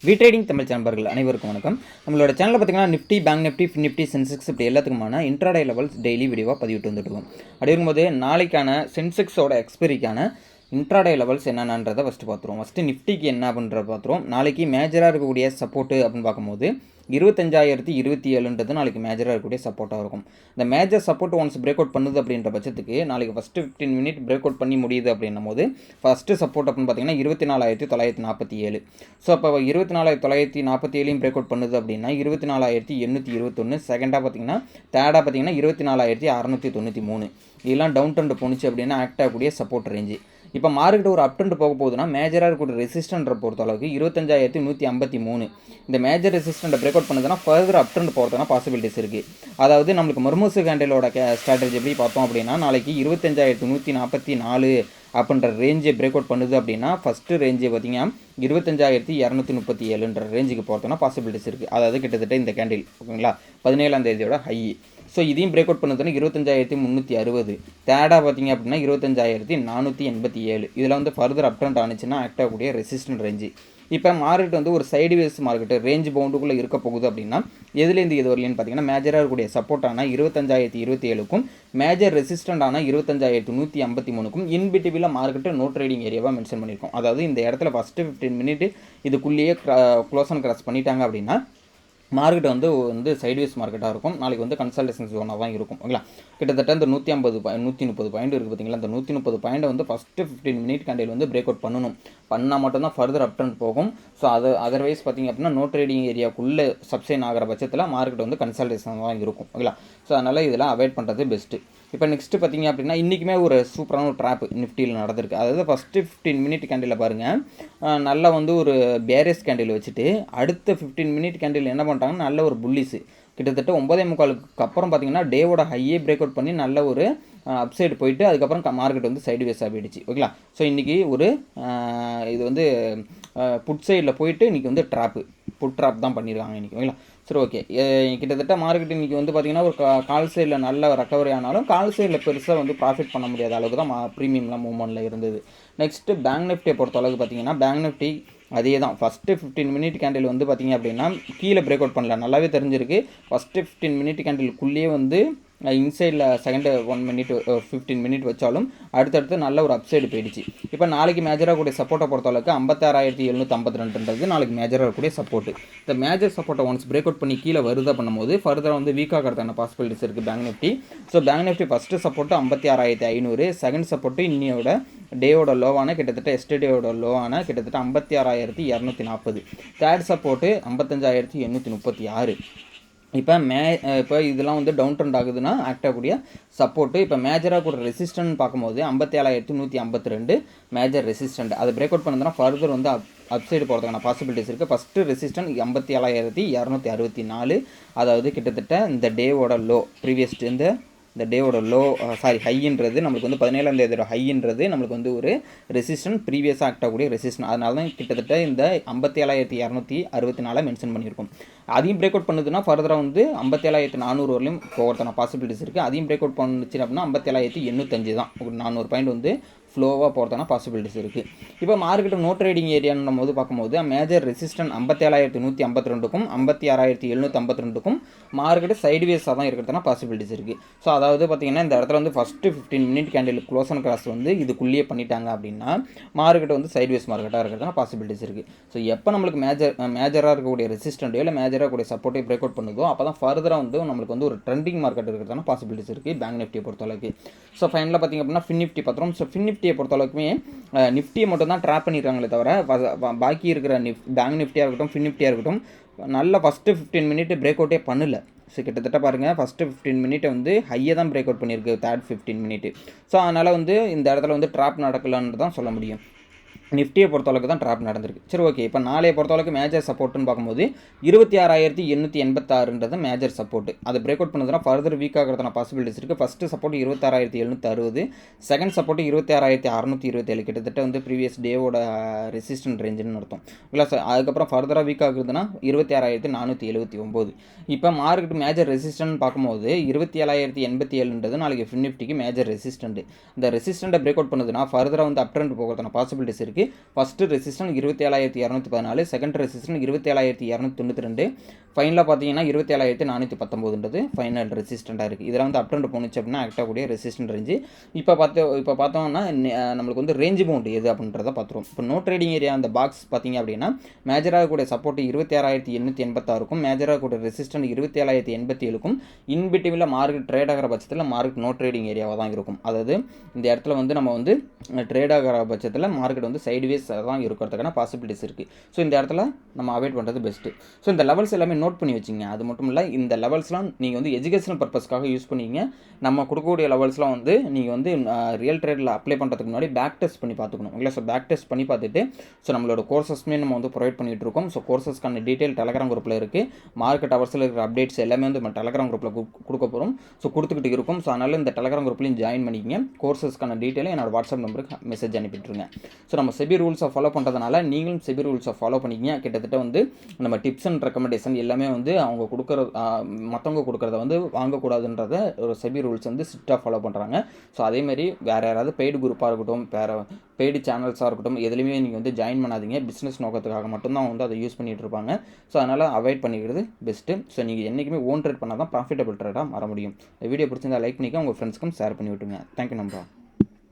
Trading Tamil நண்பர்கள் அனைவருக்கும் வணக்கம். நம்மளோட சேனலில் பார்த்தீங்கன்னா Nifty, bank Nifty, Nifty, Sensex இப்படி எல்லாத்துக்குமான இன்ட்ராடே லெவல்ஸ் டெய்லி வீடியோவாக பதிவிட்டு வந்துட்டுருக்கோம். அப்படி இருக்கும்போது நாளைக்கான சென்செக்ஸோட எக்ஸ்பெரிக்கான இன்ட்ராடே லெவல்ஸ் என்னென்னன்றதை ஃபஸ்ட்டு பார்த்துருவோம். ஃபஸ்ட்டு நிஃப்டிக்கு என்ன அப்படின்றத பார்த்துருவோம். நாளைக்கு மேஜராக இருக்கக்கூடிய சப்போர்ட்டு அப்படின்னு பார்க்கும்போது 25,027ன்றது நாளைக்கு மேஜராக இருக்கக்கூடிய சப்போர்ட்டாக இருக்கும். இந்த major support once break out பண்ணுது அப்படின்ற பட்சத்துக்கு நாளைக்கு ஃபஸ்ட்டு 15 மினிட் பிரேக் அவுட் பண்ணி முடியுது அப்படின்னும் போது ஃபஸ்ட்டு சப்போர்ட் அப்படின்னு பார்த்தீங்கன்னா 24,947. ஸோ அப்போ 24,947 பிரேக் அவுட் பண்ணுது அப்படின்னா 24,821. செகண்டாக பார்த்தீங்கன்னா தேர்டாக பார்த்தீங்கன்னா 24,693. இதெல்லாம் டவுன் ட்ரெண்ட் போணுச்சு அப்படின்னா ஆக்ட் ஆகக்கூடிய சப்போர்ட் ரேஞ்சு. இப்போ மார்க்கெட் ஒரு அப் ட்ரெண்ட் போக போகுதுன்னா மேஜராக இருக்கக்கூடிய ரெசிஸ்டன்ட் பொறுத்தளவுக்கு 25,153. இந்த மேஜர் ரெசிஸ்டண்ட்டை பிரேக் அவுட் பண்ணுதுன்னா ஃபர்தர் அப் ட்ரெண்ட் போகிறதுனா பாசிபிலிட்டிஸ் இருக்குது. அதாவது நம்மளுக்கு மர்மூசு கேண்டலோட ஸ்ட்ராட்டஜி எப்படி பார்த்தோம் அப்படின்னா நாளைக்கு 25,144 அப்படின்ற ரேஞ்சை பிரேக் அவுட் பண்ணுது அப்படின்னா ஃபஸ்ட்டு ரேஞ்சு பார்த்தீங்கன்னா 25,237ன்ற ரேஞ்சுக்கு போகிறதுனா பாசிபிலிட்டிஸ் இருக்குது. அதாவது கிட்டத்தட்ட இந்த கேண்டில் ஓகேங்களா 17ஆம் தேதியோட ஹை. ஸோ இதையும் பிரேக் அவுட் பண்ணுதுன்னா 25,360. தேர்டாக பார்த்தீங்க அப்படின்னா 25,487. இதில் வந்து ஃபர்தர் அப் ட்ரெண்ட் ஆனிச்சுன்னா ஆக்ட் ஆகக்கூடிய ரெசிஸ்டன்ட் ரேஞ்சு. இப்போ மார்க்கெட் வந்து ஒரு சைடுவேஸ் மார்க்கெட்டு ரேஞ்ச் பவுண்டுக்குள்ளே இருக்க போகுது அப்படின்னா எதுலேருந்து இது வரலன்னு பார்த்தீங்கன்னா மேஜராக இருக்கக்கூடிய சப்போர்ட்டான 25,027க்கும் மேஜர் ரெசிஸ்டண்டான 25,153க்கும் இன்பிட்டிவில் மார்க்கெட்டு நோ ட்ரேடிங் ஏரியாவாக மென்ஷன் பண்ணியிருக்கோம். அதாவது இந்த இடத்துல ஃபஸ்ட்டு 15 மினிட் இதுக்குள்ளேயே க்ளோஸ் அண்ட் கிராஸ் பண்ணிட்டாங்க அப்படின்னா மார்க்கெட் வந்து சைட்வேஸ் மார்க்கெட்டாக இருக்கும். நாளைக்கு வந்து கன்சல்டேஷன் ஜோனாக தான் இருக்கும் ஓகேங்களா. கிட்டத்தட்ட இந்த 130 பாயிண்ட் இருக்குது பார்த்தீங்களா. இந்த 130 பாயிண்டை வந்து ஃபஸ்ட்டு 15 மினிட் கேண்டில் வந்து பிரேக் அவுட் பண்ணால் மட்டும்தான் ஃபர்தர் அப் ட்ரெண்ட் போகும். ஸோ அதர்வைஸ் பார்த்திங்க அப்படின்னா நோ ட்ரேடிங் ஏரியாவுக்குள்ளே சப்சைன் ஆகிற பட்சத்தில் மார்க்கெட் வந்து கன்சல்டேஷன் தான் இருக்கும் ஓகேங்களா. ஸோ அதனால் இதெல்லாம் அவாய்ட் பண்ணுறது பெஸ்ட்டு. இப்போ நெக்ஸ்ட்டு பார்த்திங்க அப்படின்னா இன்றைக்குமே ஒரு சூப்பரான ஒரு ட்ராப் நிஃப்டியில் நடந்திருக்கு. அதாவது ஃபஸ்ட்டு 15 மினிட் கேண்டில் பாருங்கள் நல்லா வந்து ஒரு பேரஸ் கேண்டில் வச்சுட்டு அடுத்த 15 மினிட் கேண்டில் என்ன பண்ணுறாங்கன்னா நல்ல ஒரு புல்லிஸு கிட்டத்தட்ட 9:45க்கு அப்புறம் பார்த்திங்கன்னா டேவோட ஹையே பிரேக் அவுட் பண்ணி நல்ல ஒரு அப்சைடு போயிட்டு அதுக்கப்புறம் மார்க்கெட் வந்து சைடு வேஸாக போயிடுச்சு ஓகேங்களா. ஸோ இன்றைக்கி ஒரு இது வந்து புட் சைடில் போயிட்டு இன்றைக்கி வந்து புட் ட்ராப் தான் பண்ணியிருக்காங்க இன்றைக்கி ஓகேங்களா. சரி ஓகே. கிட்டத்தட்ட மார்க்கெட் இன்றைக்கி வந்து பார்த்திங்கன்னா ஒரு கால் சைடில் நல்ல ரெக்கவரி ஆனாலும் கால் சைடில் பெருசாக வந்து ப்ராஃபிட் பண்ண முடியாத அளவுக்கு தான் ப்ரீமியம்லாம் மூவ்மெண்ட்டில் இருந்தது. நெக்ஸ்ட்டு பேங்க் நிஃப்டியை பொறுத்த அளவுக்கு பார்த்திங்கன்னா பேங்க் நிஃப்டி அதே தான் ஃபஸ்ட்டு 15 மினிட் கேண்டில் வந்து பார்த்திங்க அப்படின்னா கீழே பிரேக் அவுட் பண்ணல நல்லாவே தெரிஞ்சிருக்கு. ஃபஸ்ட்டு 15 மினிட் கேண்டிலுக்குள்ளேயே வந்து இன்சைடில் செகண்ட் 1 மினிட் 15 மினிட் வச்சாலும் அடுத்தடுத்து நல்ல ஒரு அப்சைடு போயிடுச்சு. இப்போ நாளைக்கு மேஜராக கூடிய சப்போர்ட்டை பொறுத்தளவுக்கு 56,752ன்றது நாளைக்கு மேஜராக இருக்கக்கூடிய சப்போர்ட்டு. இந்த மேஜர் சப்போர்ட்டை ஒன்ஸ் பிரேக் அவுட் பண்ணி கீழே வருதா பண்ணும்போது ஃபர்தராக வந்து வீக்காகிறதான பாசிபிலிட்டிஸ் இருக்குது bank Nifty. So bank Nifty first support 56,500, second support இன்னையோட டேவோட லோவான கிட்டத்தட்ட எஸ்டேடேவோட லோவான கிட்டத்தட்ட 56,240, தேர்ட் சப்போர்ட்டு 55,836. இப்போ இதெல்லாம் வந்து டவுன் ட்ரெண்ட் ஆகுதுன்னா ஆக்ட் ஆகக்கூடிய சப்போர்ட்டு. இப்போ மேஜராக கூட ரெசிஸ்டன்ட் பார்க்கும்போது 57,152 மேஜர் ரெசிஸ்டன்ட். அதை பிரேக் அவுட் பண்ணதுன்னா ஃபர்தர் வந்து அப்சைடு போகிறதுக்கான பாசிபிலிட்டிஸ் இருக்குது. ஃபஸ்ட்டு ரெசிஸ்டன்ட் 57,264, அதாவது கிட்டத்தட்ட இந்த டேவோட லோ ப்ரீவியஸ் இந்த டேவோட ஹைன்றது நம்மளுக்கு வந்து 17ஆம் தேதியோட ஹைன்றது நம்மளுக்கு வந்து ஒரு ரெசிஸ்டன்ட் ப்ரீவியஸாக ஆக்ட் ஆகக்கூடிய ரெசிஸ்டன்ட். அதனால தான் கிட்டத்தட்ட இந்த 57,264 மென்ஷன் பண்ணியிருக்கோம். அதையும் பிரேக் அவுட் பண்ணுதுன்னா ஃபர்தராக வந்து 57,400 வரலையும் போகிறதுக்கான பாசிபிலிட்டிஸ் இருக்குது. அதையும் பிரேக் அவுட் பண்ணுச்சு அப்படின்னா 57,805 தான் ஒரு 400 பாயிண்ட் வந்து ஃப்ளோவாக போகிறதுனா பாசிபிலிட்டிஸ் இருக்குது. இப்போ மார்க்கெட்டு நோ ட்ரேடிங் ஏரியான்னு போது பார்க்கும்போது மேஜர் ரெசிஸ்டன்ட் 57,152க்கும் 56,752க்கும் மார்க்கெட்டு சைடுவேஸாக தான் இருக்கிறதுனா பாசிபிலிட்டிஸ் இருக்குது. ஸோ அதாவது பார்த்திங்கன்னா இந்த இடத்துல வந்து first 15 minute candle close and cross வந்து இதுக்குள்ளேயே பண்ணிட்டாங்க அப்படின்னா மார்க்கெட்டு வந்து சைடுவேஸ் மார்க்கெட்டாக இருக்கிறதுனா பாசிபிலிட்டிஸ் இருக்குது. ஸோ எப்போ நம்மளுக்கு மேஜராக இருக்கக்கூடிய ரெசிஸ்டண்ட்டோ இல்லை மேஜராக கூடிய சப்போர்ட்டை பிரேக் அவுட் பண்ணுதோ அப்போ தான் ஃபர்தராக வந்து நம்மளுக்கு வந்து ஒரு ட்ரெண்டிங் மார்க்கெட் இருக்கிறதுனா பாசிபிலிட்டிஸ் இருக்குது பேங்க் நிஃப்டியை பொறுத்தளவுக்கு. ஸோ ஃபைனலாக பார்த்திங்க அப்படின்னா ஃபின் நிஃப்டி பார்த்துறோம். ஸோ ஃபின் நிஃப்டியை பொறுத்தளவுக்குமே நிஃப்டியை மட்டும் தான் ட்ராப் பண்ணியிருக்காங்களே தவிர பாக்கி இருக்கிற பேங்க் நிஃப்டியாக இருக்கட்டும் ஃபின் நிஃப்டியாக இருக்கட்டும் நல்ல ஃபஸ்ட்டு 15 மினிட் பிரேக் அவுட்டே பண்ணல. ஸோ கிட்டத்தட்ட பாருங்கள் ஃபஸ்ட்டு 15 மினிட்டை வந்து ஹையை தான் பிரேக் அவுட் பண்ணியிருக்கு தேர்ட் 15 மினிட். ஸோ அதனால் வந்து இந்த இடத்துல வந்து ட்ராப் நடக்கலான்னு தான் சொல்ல முடியும். நிஃப்டியை பொறுத்தளவுக்கு தான் ட்ராப் நடந்திருக்கு. சரி ஓகே. இப்போ நாளைய பொறுத்தளவுக்கு மேஜர் சப்போர்ட்டுன்னு பார்க்கும்போது 26,886ன்றது மேஜர் சப்போர்ட்டு. அதை பிரேக் அவுட் பண்ணதுனா ஃபர்தர் வீக் ஆகிறதுனா பாசிபிலிட்டிஸ் இருக்குது. ஃபஸ்ட்டு சப்போர்ட் 26,760, செகண்ட் சப்போர்ட் 26,627, கிட்டத்தட்ட வந்து ப்ரீவியஸ் டேவோட ரெசிஸ்டன்ட் ரேஞ்சுன்னு அர்த்தம் இல்லை சார். அதுக்கப்புறம் ஃபர்தராக வீக் ஆகுதுன்னா 26,479. இப்போ மார்க்கெட் மேஜர் ரெசிஸ்டன்ட் பார்க்கும்போது 27,087ன்றது நாளைக்கு ஃபின் நிஃப்டிக்கு மேஜர் ரெசிஸ்டன்ட். இந்த ரெசிஸ்டண்ட்டை பிரேக் அவுட் பண்ணுதுன்னா ஃபர்தராக வந்து அப் ட்ரெண்ட் போகிறதுனா பாசிபிலிட்டிஸ் இருக்குது. இருக்குது. ஃபஸ்ட்டு ரெசிஸ்டன்ஸ் 27,214, செகண்ட் ரெசிஸ்டன்ஸ் 27,292, ஃபைனலாக பார்த்தீங்கன்னா 27,419ன்றது ஃபைனல் ரெசிஸ்டண்ட்டாக இருக்குது. இதில் வந்து அப் ட்ரெண்ட் போணுச்சு அப்படின்னா ஆக்டாகக்கூடிய ரெசிஸ்டன்ட் ரேஞ்சு. இப்போ பார்த்தோம்னா நம்மளுக்கு வந்து ரேஞ்சு பவுண்ட் எது அப்படின்றத பார்த்துருவோம். இப்போ நோ ட்ரேடிங் ஏரியா அந்த பாக்ஸ் பார்த்தீங்க அப்படின்னா மேஜராக கூடிய சப்போர்ட் 26,886க்கும், மேஜராக கூடிய ரெசிஸ்டன்ட் 27,087க்கும், இன்பிட்வீனில் மார்க்கெட் ட்ரேட் ஆகிற பட்சத்தில் மார்க்கெட் நோ ட்ரேடிங் ஏரியாவாக தான் இருக்கும். அதாவது இந்த இடத்துல வந்து நம்ம வந்து ட்ரேட் ஆகிற பட்சத்தில் மார்க்கெட் வந்து சைட்வேஸ் தான் இருக்கிறதுக்கான பாசிபிலிட்டிஸ் இருக்குது. ஸோ இந்த இடத்துல நம்ம அவாய்ட் பண்ணுறது பெஸ்ட்டு. ஸோ இந்த லெவல்ஸ் எல்லாமே நோட் பண்ணி வச்சிங்க. அது மட்டும் இல்லை, இந்த லெவல்ஸ்லாம் நீங்கள் வந்து எஜுகேஷனல் பர்பஸ்க்காக யூஸ் பண்ணிங்க. நம்ம கொடுக்கக்கூடிய லெவல்ஸ்லாம் வந்து நீங்கள் வந்து ரியல் ட்ரேடில் அப்ளை பண்ணுறதுக்கு முன்னாடி பேக் டெஸ்ட் பண்ணி பார்த்துக்கணும். இல்லை ஸோ பேக் டெஸ்ட் பண்ணி பார்த்துட்டு ஸோ நம்மளோட கோர்சஸ்மே நம்ம வந்து ப்ரொவைட் பண்ணிகிட்டு இருக்கோம். ஸோ கோர்சஸ்க்கான டீட்டெயில் டெலகிராம் குரூப்பில் இருக்குது. மார்க்கெட் ஹவர்ஸில் இருக்கிற அப்டேட்ஸ் எல்லாமே வந்து நம்ம டெலகிராம் குரூப்பில் கொடுக்க போகிறோம். ஸோ கொடுத்துக்கிட்டு இருக்கும். ஸோ அதனால் இந்த டெலகிராம் குரூப்லையும் ஜாயின் பண்ணிக்கிங்க. கோர்சஸ்க்கான டீட்டெயிலை என்னோட வாட்ஸ்அப் நம்பருக்கு மெசேஜ் அனுப்பிட்டுருங்க. ஸோ நம்ம செபி ரூல்ஸை ஃபாலோ பண்ணுறதுனால நீங்களும் செபி ரூல்ஸை ஃபாலோ பண்ணிக்கிங்க. கிட்டத்தட்ட வந்து நம்ம டிப்ஸ் அண்ட் ரெக்கமெண்டேஷன் எல்லாமே வந்து அவங்க கொடுக்குற மற்றவங்க கொடுக்குறத வந்து வாங்கக்கூடாதுன்றத ஒரு செபி ரூல்ஸ் வந்து ஸ்ட்ரிக்டாக ஃபாலோ பண்ணுறாங்க. ஸோ அதேமாதிரி வேறு யாராவது பெய்டு குரூப்பாக இருக்கட்டும், வேறு பெய்டு சேனல்ஸாக இருக்கட்டும், எதுலையுமே நீங்கள் வந்து ஜாயின் பண்ணாதீங்க. பிஸ்னஸ் நோக்கத்துக்காக மட்டும்தான் வந்து அதை யூஸ் பண்ணிகிட்டு இருப்பாங்க. ஸோ அதனால் அவாய்ட் பண்ணிக்கிறது பெஸ்ட்டு. ஸோ நீங்கள் என்றைக்குமே ஓன் ட்ரேட் பண்ணால் தான் ப்ராஃபிட்டபிள் ட்ரேடாக மாற முடியும். இந்த வீடியோ பிடிச்சிருந்தா லைக் பண்ணிக்க, உங்கள் ஃப்ரெண்ட்ஸ்க்கும் ஷேர் பண்ணி விட்டுருங்க. தேங்க்யூ நம்பா.